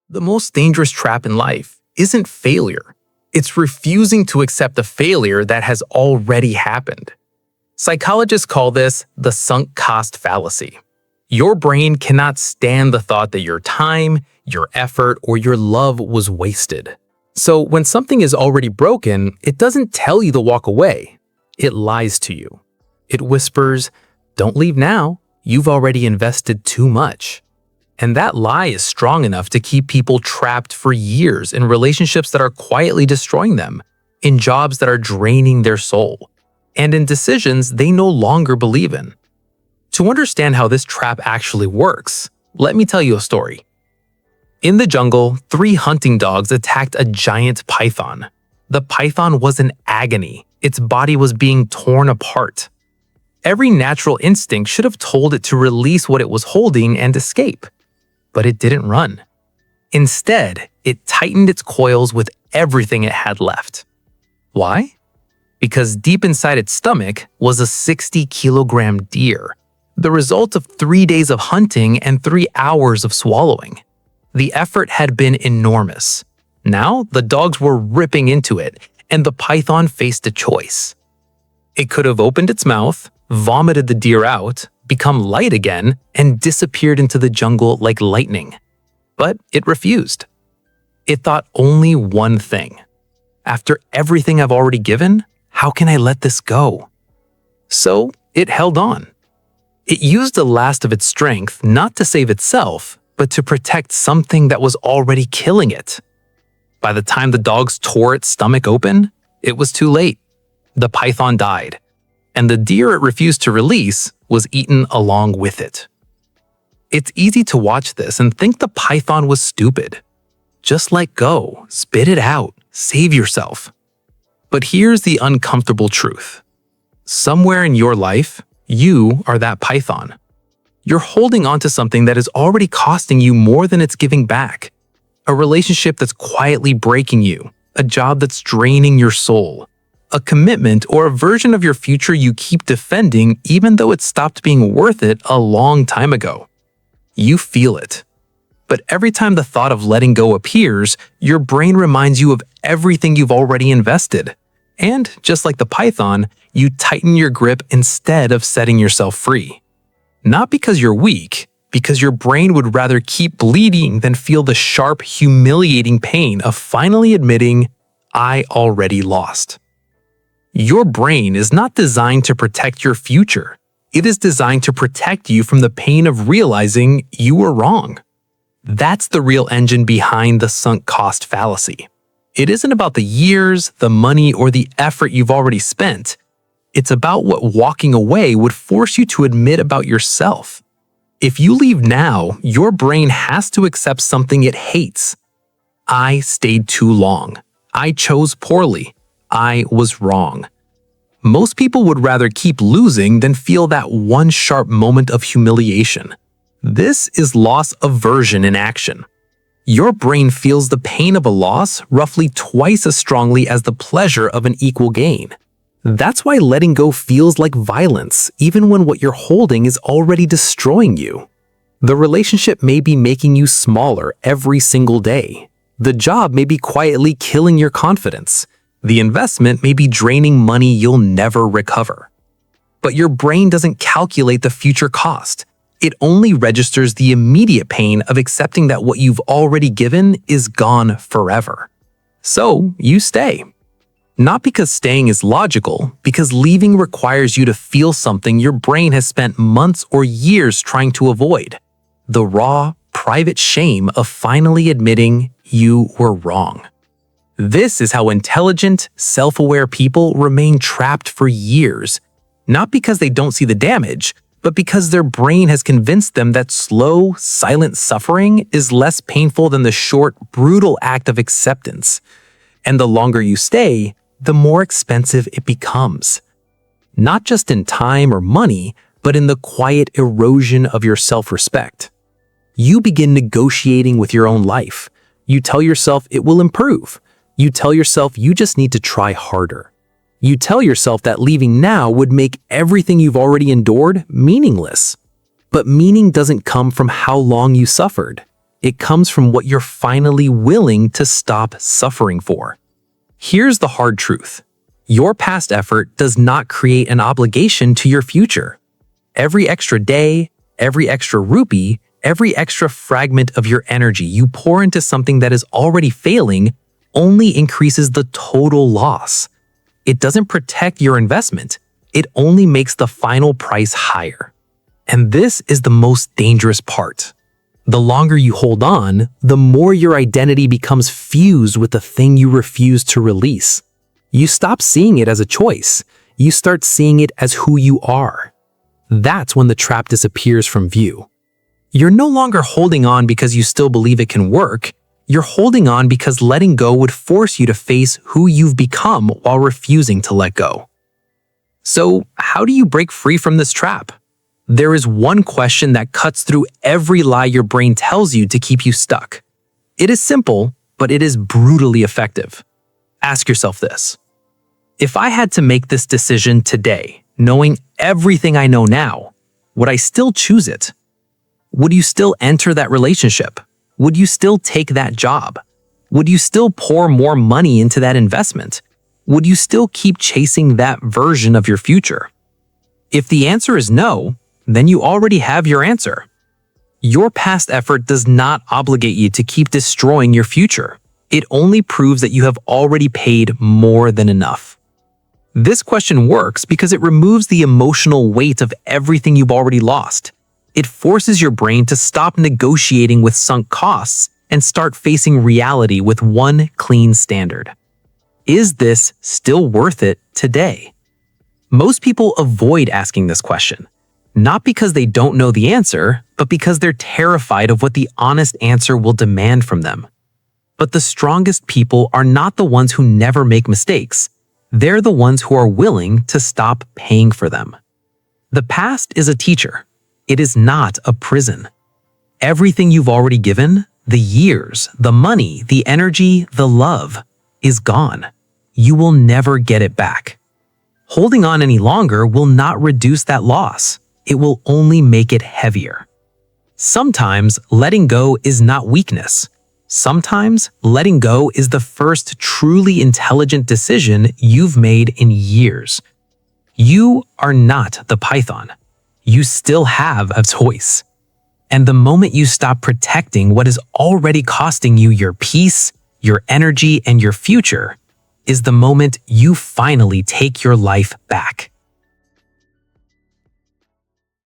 The most dangerous trap in life isn't failure. It's refusing to accept a failure that has already happened. Psychologists call this the sunk cost fallacy. Your brain cannot stand the thought that your time, your effort, or your love was wasted. So when something is already broken, it doesn't tell you to walk away. It lies to you. It whispers, "Don't leave now. You've already invested too much." And that lie is strong enough to keep people trapped for years in relationships that are quietly destroying them, in jobs that are draining their soul, and in decisions they no longer believe in. To understand how this trap actually works, let me tell you a story. In the jungle, 3 hunting dogs attacked a giant python. The python was in agony. Its body was being torn apart. Every natural instinct should have told it to release what it was holding and escape. But it didn't run. Instead, it tightened its coils with everything it had left. Why? Because deep inside its stomach was a 60-kilogram deer, the result of 3 days of hunting and 3 hours of swallowing. The effort had been enormous. Now, the dogs were ripping into it, and the python faced a choice. It could have opened its mouth, vomited the deer out, become light again, and disappeared into the jungle like lightning. But it refused. It thought only one thing. After everything I've already given, how can I let this go? So it held on. It used the last of its strength not to save itself, but to protect something that was already killing it. By the time the dogs tore its stomach open, it was too late. The python died, and the deer it refused to release was eaten along with it. It's easy to watch this and think the python was stupid. Just let go, spit it out, save yourself. But here's the uncomfortable truth. Somewhere in your life, you are that python. You're holding on to something that is already costing you more than it's giving back. A relationship that's quietly breaking you, a job that's draining your soul, a commitment or a version of your future you keep defending even though it stopped being worth it a long time ago. You feel it. But every time the thought of letting go appears, your brain reminds you of everything you've already invested. And just like the python, you tighten your grip instead of setting yourself free. Not because you're weak, because your brain would rather keep bleeding than feel the sharp, humiliating pain of finally admitting, "I already lost." Your brain is not designed to protect your future. It is designed to protect you from the pain of realizing you were wrong. That's the real engine behind the sunk cost fallacy. It isn't about the years, the money, or the effort you've already spent. It's about what walking away would force you to admit about yourself. If you leave now, your brain has to accept something it hates. I stayed too long. I chose poorly. I was wrong. Most people would rather keep losing than feel that one sharp moment of humiliation. This is loss aversion in action. Your brain feels the pain of a loss roughly twice as strongly as the pleasure of an equal gain. That's why letting go feels like violence, even when what you're holding is already destroying you. The relationship may be making you smaller every single day. The job may be quietly killing your confidence. The investment may be draining money you'll never recover. But your brain doesn't calculate the future cost. It only registers the immediate pain of accepting that what you've already given is gone forever. So you stay. Not because staying is logical, because leaving requires you to feel something your brain has spent months or years trying to avoid. The raw, private shame of finally admitting you were wrong. This is how intelligent, self-aware people remain trapped for years, not because they don't see the damage, but because their brain has convinced them that slow, silent suffering is less painful than the short, brutal act of acceptance. And the longer you stay, the more expensive it becomes. Not just in time or money, but in the quiet erosion of your self-respect. You begin negotiating with your own life. You tell yourself it will improve. You tell yourself you just need to try harder. You tell yourself that leaving now would make everything you've already endured meaningless. But meaning doesn't come from how long you suffered. It comes from what you're finally willing to stop suffering for. Here's the hard truth. Your past effort does not create an obligation to your future. Every extra day, every extra rupee, every extra fragment of your energy you pour into something that is already failing only increases the total loss. It doesn't protect your investment. It only makes the final price higher. And this is the most dangerous part. The longer you hold on, the more your identity becomes fused with the thing you refuse to release. You stop seeing it as a choice. You start seeing it as who you are. That's when the trap disappears from view. You're no longer holding on because you still believe it can work. You're holding on because letting go would force you to face who you've become while refusing to let go. So, how do you break free from this trap? There is one question that cuts through every lie your brain tells you to keep you stuck. It is simple, but it is brutally effective. Ask yourself this. If I had to make this decision today, knowing everything I know now, would I still choose it? Would you still enter that relationship? Would you still take that job? Would you still pour more money into that investment? Would you still keep chasing that version of your future? If the answer is no, then you already have your answer. Your past effort does not obligate you to keep destroying your future. It only proves that you have already paid more than enough. This question works because it removes the emotional weight of everything you've already lost. It forces your brain to stop negotiating with sunk costs and start facing reality with one clean standard. Is this still worth it today? Most people avoid asking this question. Not because they don't know the answer, but because they're terrified of what the honest answer will demand from them. But the strongest people are not the ones who never make mistakes. They're the ones who are willing to stop paying for them. The past is a teacher. It is not a prison. Everything you've already given, the years, the money, the energy, the love, is gone. You will never get it back. Holding on any longer will not reduce that loss. It will only make it heavier. Sometimes letting go is not weakness. Sometimes letting go is the first truly intelligent decision you've made in years. You are not the python. You still have a choice. And the moment you stop protecting what is already costing you your peace, your energy, and your future, is the moment you finally take your life back.